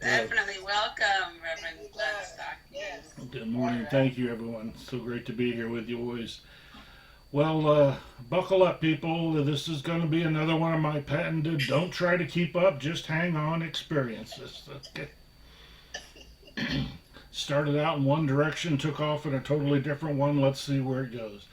Definitely welcome, Reverend Gladstock. Yes. Good morning. Thank you, everyone. So great to be here with you always. Well, buckle up, people. This is going to be another one of my patented don't try to keep up, just hang on experiences. Okay. Started out in one direction, took off in a totally different one. Let's see where it goes.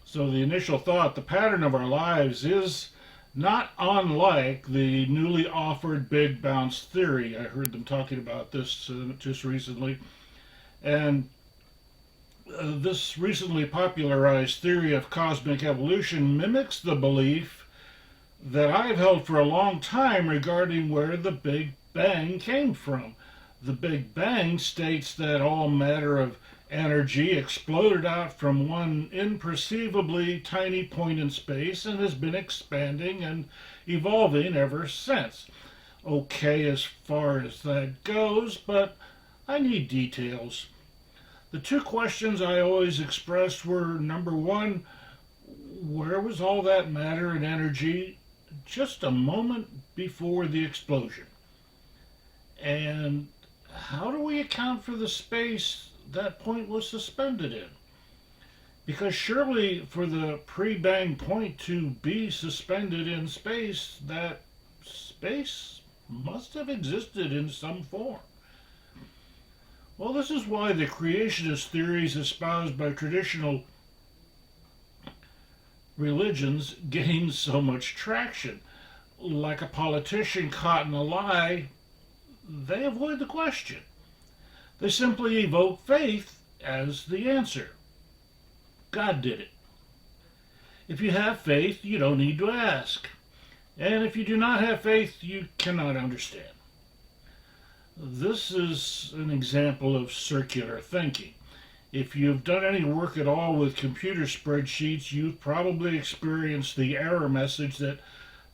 So the initial thought, the pattern of our lives is not unlike the newly offered big bounce theory. I heard them talking about this just recently, and this recently popularized theory of cosmic evolution mimics the belief that I've held for a long time regarding where the Big Bang came from. The Big Bang states that all matter of energy exploded out from one imperceivably tiny point in space and has been expanding and evolving ever since. Okay, as far as that goes, but I need details. The two questions I always expressed were number one, where was all that matter and energy just a moment before the explosion? And how do we account for the space that point was suspended in? Because surely for the pre bang point to be suspended in space, that space must have existed in some form. Well, this is why the creationist theories espoused by traditional religions gain so much traction. Like a politician caught in a lie, they avoid the question. They simply evoke faith as the answer. God did it. If you have faith, you don't need to ask. And if you do not have faith, you cannot understand. This is an example of circular thinking. If you've done any work at all with computer spreadsheets, you've probably experienced the error message that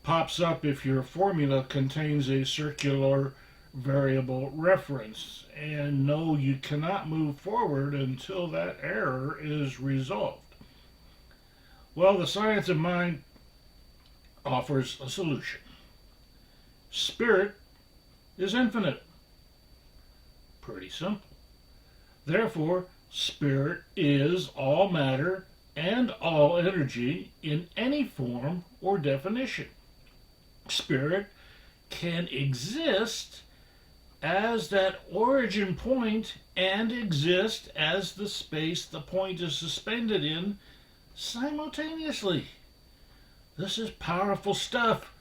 pops up if your formula contains a circular variable reference. And no, you cannot move forward until that error is resolved. Well, the science of mind offers a solution. Spirit is infinite. Pretty simple. Therefore, spirit is all matter and all energy in any form or definition. Spirit can exist as that origin point and exist as the space the point is suspended in simultaneously. This is powerful stuff,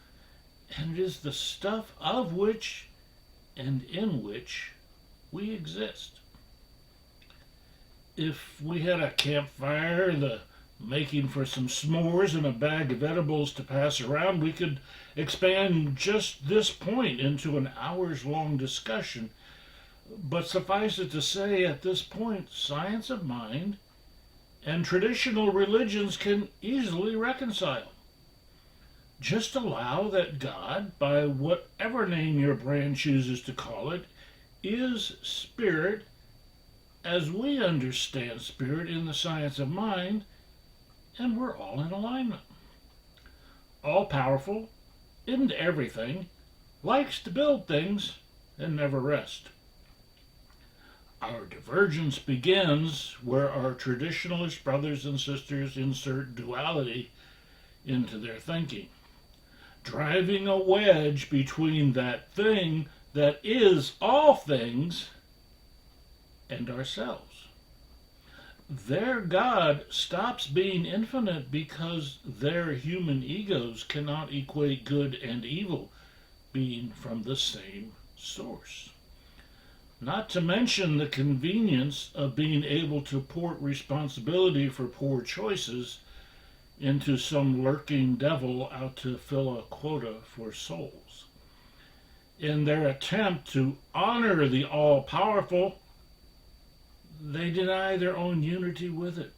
and it is the stuff of which and in which we exist. If we had a campfire, the making for some s'mores, and a bag of edibles to pass around, we could expand just this point into an hours long discussion. But suffice it to say, at this point, science of mind and traditional religions can easily reconcile. Just allow that God, by whatever name your brand chooses to call it, is spirit as we understand spirit in the science of mind, and we're all in alignment. All powerful, into everything, likes to build things, and never rest. Our divergence begins where our traditionalist brothers and sisters insert duality into their thinking, driving a wedge between that thing that is all things and ourselves. Their God stops being infinite because their human egos cannot equate good and evil being from the same source. Not to mention the convenience of being able to port responsibility for poor choices into some lurking devil out to fill a quota for souls. In their attempt to honor the all powerful, they deny their own unity with it,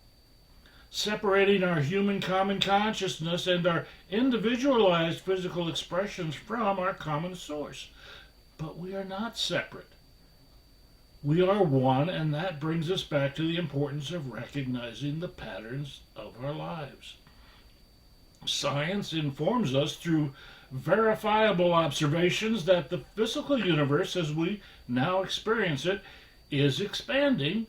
separating our human common consciousness and our individualized physical expressions from our common source. But we are not separate. We are one, and that brings us back to the importance of recognizing the patterns of our lives. Science informs us through verifiable observations that the physical universe as we now experience it is expanding,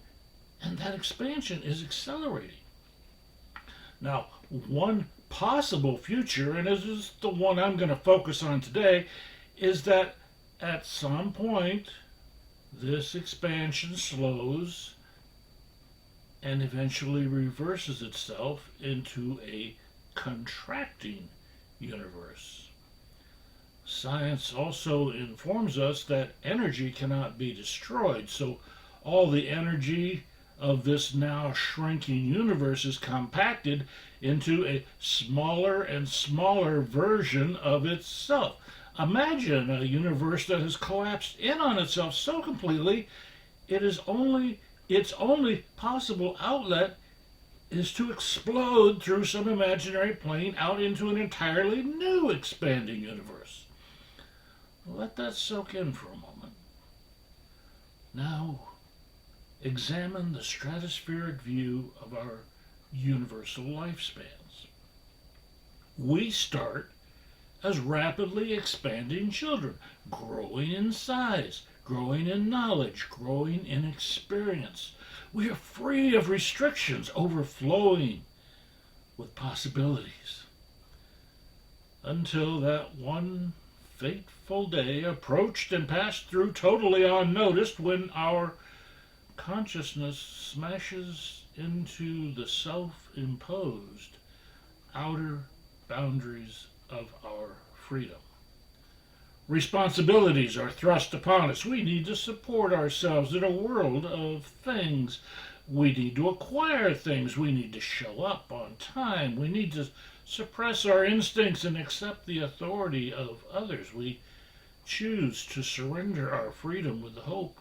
and that expansion is accelerating. Now, one possible future, and this is the one I'm going to focus on today, is that at some point this expansion slows and eventually reverses itself into a contracting universe. Science also informs us that energy cannot be destroyed, so all the energy of this now shrinking universe is compacted into a smaller and smaller version of itself. Imagine a universe that has collapsed in on itself so completely its only possible outlet is to explode through some imaginary plane out into an entirely new expanding universe. Let that soak in for a moment. Now, examine the stratospheric view of our universal lifespans. We start as rapidly expanding children, growing in size, growing in knowledge, growing in experience. We are free of restrictions, overflowing with possibilities. Until that one fateful day approached and passed through totally unnoticed when our consciousness smashes into the self-imposed outer boundaries of our freedom. Responsibilities are thrust upon us. We need to support ourselves in a world of things. We need to acquire things. We need to show up on time. We need to suppress our instincts and accept the authority of others. We choose to surrender our freedom with the hope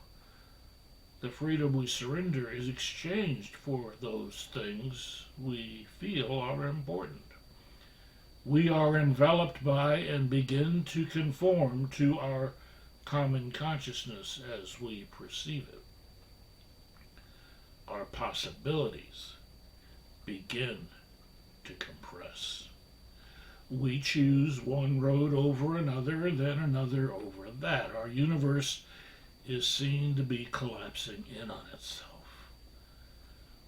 the freedom we surrender is exchanged for those things we feel are important. We are enveloped by and begin to conform to our common consciousness as we perceive it. Our possibilities begin to compress. We choose one road over another, then another over that. Our universe is seen to be collapsing in on itself.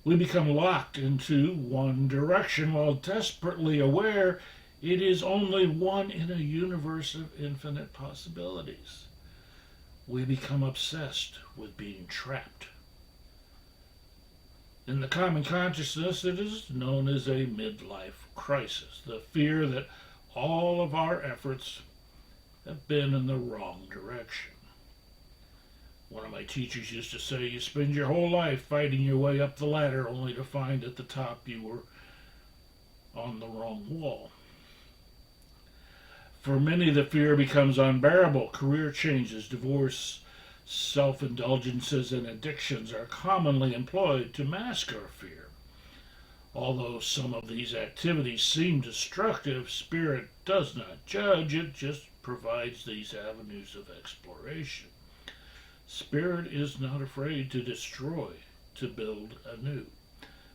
We become locked into one direction while desperately aware it is only one in a universe of infinite possibilities. We become obsessed with being trapped. In the common consciousness, it is known as a midlife crisis, the fear that all of our efforts have been in the wrong direction. One of my teachers used to say, you spend your whole life fighting your way up the ladder only to find at the top you were on the wrong wall. For many, the fear becomes unbearable. Career changes, divorce, self-indulgences, and addictions are commonly employed to mask our fear. Although some of these activities seem destructive, Spirit does not judge, it just provides these avenues of exploration. Spirit is not afraid to destroy, to build anew.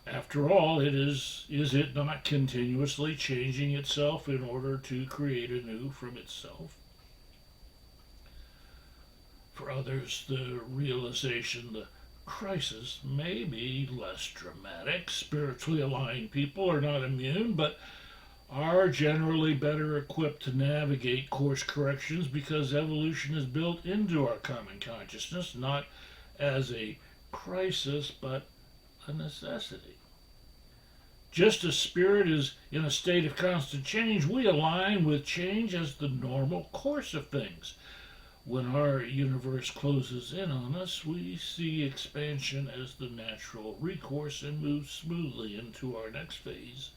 After all, is it not continuously changing itself in order to create anew from itself? For others, the realization, the crisis may be less dramatic. Spiritually aligned people are not immune, but are generally better equipped to navigate course corrections because evolution is built into our common consciousness, not as a crisis, but a necessity. Just as spirit is in a state of constant change, we align with change as the normal course of things. When our universe closes in on us, we see expansion as the natural recourse and move smoothly into our next phase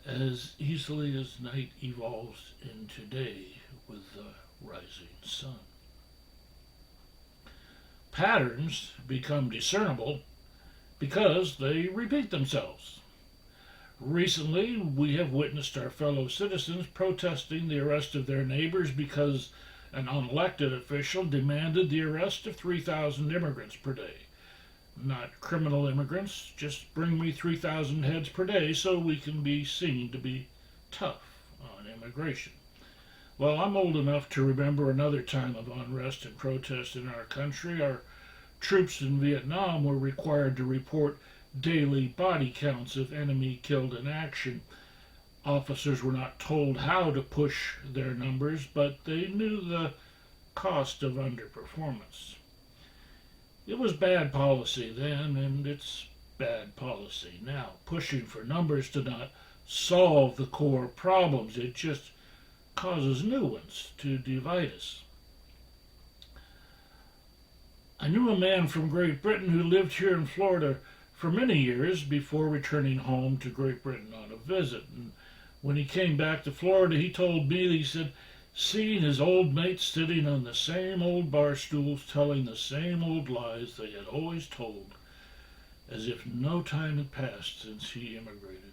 as easily as night evolves into day with the rising sun. Patterns become discernible because they repeat themselves. Recently, we have witnessed our fellow citizens protesting the arrest of their neighbors because an unelected official demanded the arrest of 3,000 immigrants per day. Not criminal immigrants, just bring me 3,000 heads per day so we can be seen to be tough on immigration. Well, I'm old enough to remember another time of unrest and protest in our country. Our troops in Vietnam were required to report daily body counts of enemy killed in action. Officers were not told how to push their numbers, but they knew the cost of underperformance. It was bad policy then, and it's bad policy now. Pushing for numbers to not solve the core problems, it just causes new ones to divide us. I knew a man from Great Britain who lived here in Florida for many years before returning home to Great Britain on a visit. And when he came back to Florida, he told me, he said, seeing his old mates sitting on the same old bar stools telling the same old lies they had always told, as if no time had passed since he immigrated.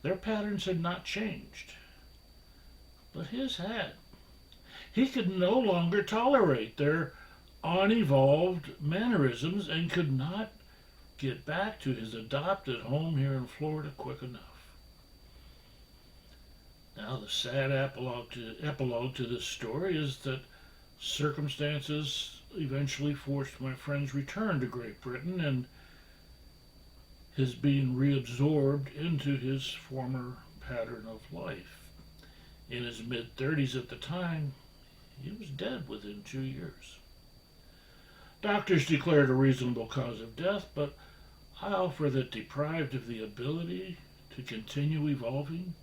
Their patterns had not changed, but his had. He could no longer tolerate their unevolved mannerisms and could not get back to his adopted home here in Florida quick enough. Now, the sad epilogue to this story is that circumstances eventually forced my friend's return to Great Britain and his being reabsorbed into his former pattern of life. In his mid-30s at the time, he was dead within 2 years. Doctors declared a reasonable cause of death, but I offer that deprived of the ability to continue evolving,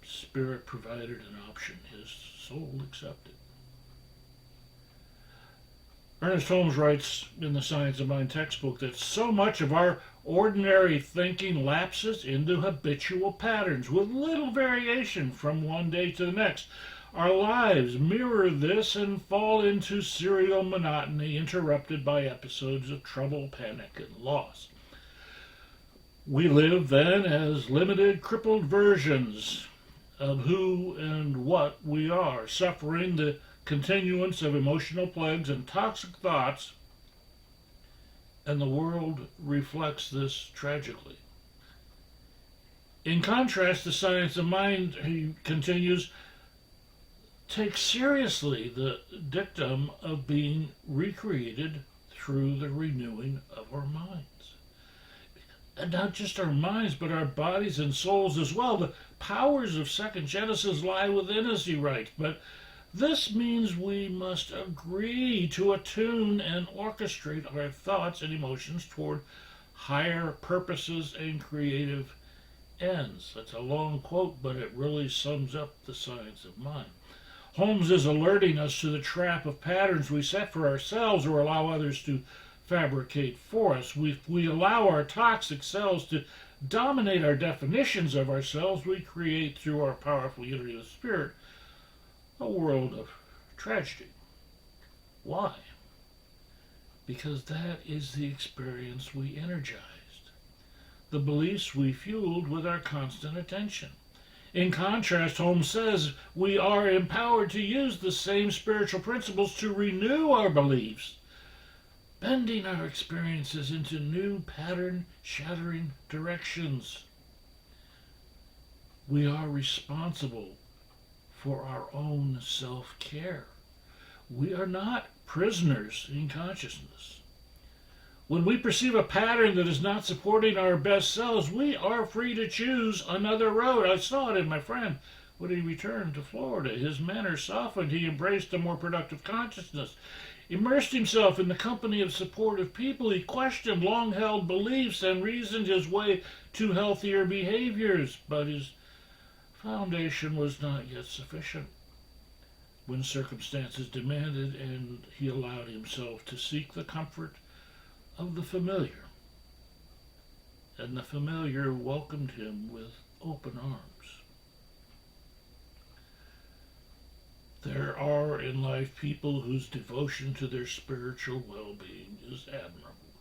Spirit provided an option his soul accepted. Ernest Holmes writes in the Science of Mind textbook that so much of our ordinary thinking lapses into habitual patterns with little variation from one day to the next. Our lives mirror this and fall into serial monotony interrupted by episodes of trouble, panic, and loss. We live then as limited, crippled versions of who and what we are, suffering the continuance of emotional plagues and toxic thoughts, and the world reflects this tragically. In contrast, the Science of Mind, he continues, takes seriously the dictum of being recreated through the renewing of our minds. And not just our minds, but our bodies and souls as well. The powers of second Genesis lie within us, he writes, but this means we must agree to attune and orchestrate our thoughts and emotions toward higher purposes and creative ends. That's a long quote, but it really sums up the Science of Mind. Holmes is alerting us to the trap of patterns we set for ourselves or allow others to fabricate for us. If we allow our toxic selves to dominate our definitions of ourselves, we create through our powerful unity of spirit a world of tragedy. Why? Because that is the experience we energized, the beliefs we fueled with our constant attention. In contrast, Holmes says we are empowered to use the same spiritual principles to renew our beliefs, bending our experiences into new pattern-shattering directions. We are responsible for our own self-care. We are not prisoners in consciousness. When we perceive a pattern that is not supporting our best selves, we are free to choose another road. I saw it in my friend when he returned to Florida. His manner softened. He embraced a more productive consciousness, immersed himself in the company of supportive people. He questioned long-held beliefs and reasoned his way to healthier behaviors, but his foundation was not yet sufficient. When circumstances demanded, and he allowed himself to seek the comfort of the familiar, and the familiar welcomed him with open arms. There are in life people whose devotion to their spiritual well-being is admirable.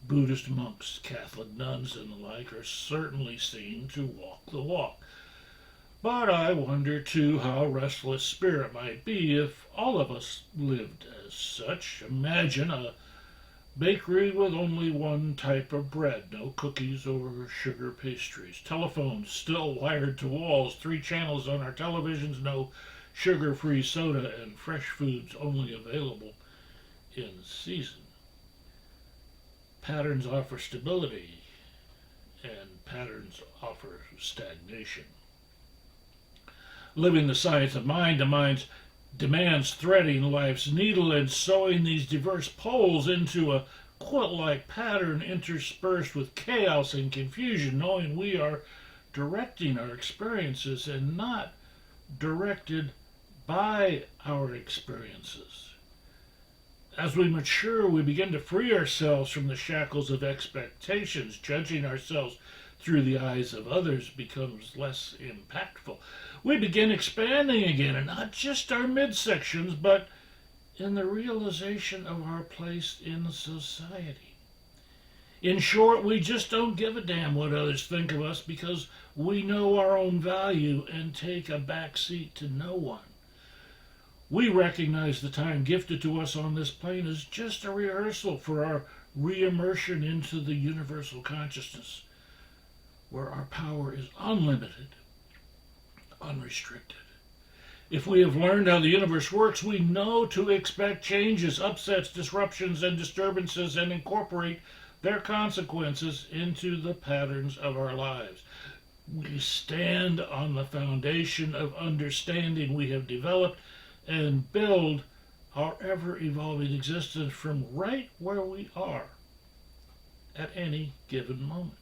Buddhist monks, Catholic nuns, and the like are certainly seen to walk the walk. But I wonder, too, how restless spirit might be if all of us lived as such. Imagine a Bakery with only one type of bread, no cookies or sugar pastries. Telephones still wired to walls, 3 channels on our televisions, no sugar-free soda, and fresh foods only available in season. Patterns offer stability, and patterns offer stagnation. Living the science of mind demands threading life's needle and sewing these diverse poles into a quilt-like pattern interspersed with chaos and confusion, knowing we are directing our experiences and not directed by our experiences. As we mature, we begin to free ourselves from the shackles of expectations. Judging ourselves through the eyes of others becomes less impactful. We begin expanding again, and not just our midsections, but in the realization of our place in society. In short, we just don't give a damn what others think of us because we know our own value and take a back seat to no one. We recognize the time gifted to us on this plane is just a rehearsal for our re-immersion into the universal consciousness, where our power is unlimited, unrestricted. If we have learned how the universe works, we know to expect changes, upsets, disruptions, and disturbances and incorporate their consequences into the patterns of our lives. We stand on the foundation of understanding we have developed and build our ever-evolving existence from right where we are at any given moment.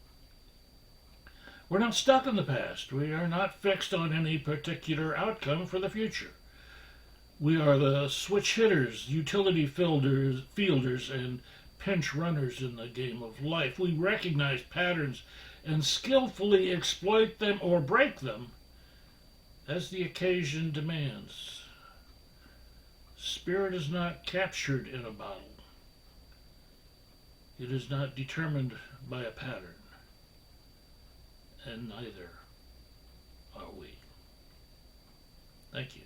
We're not stuck in the past. We are not fixed on any particular outcome for the future. We are the switch hitters, utility fielders, and pinch runners in the game of life. We recognize patterns and skillfully exploit them or break them as the occasion demands. Spirit is not captured in a bottle. It is not determined by a pattern, and neither are we. Thank you.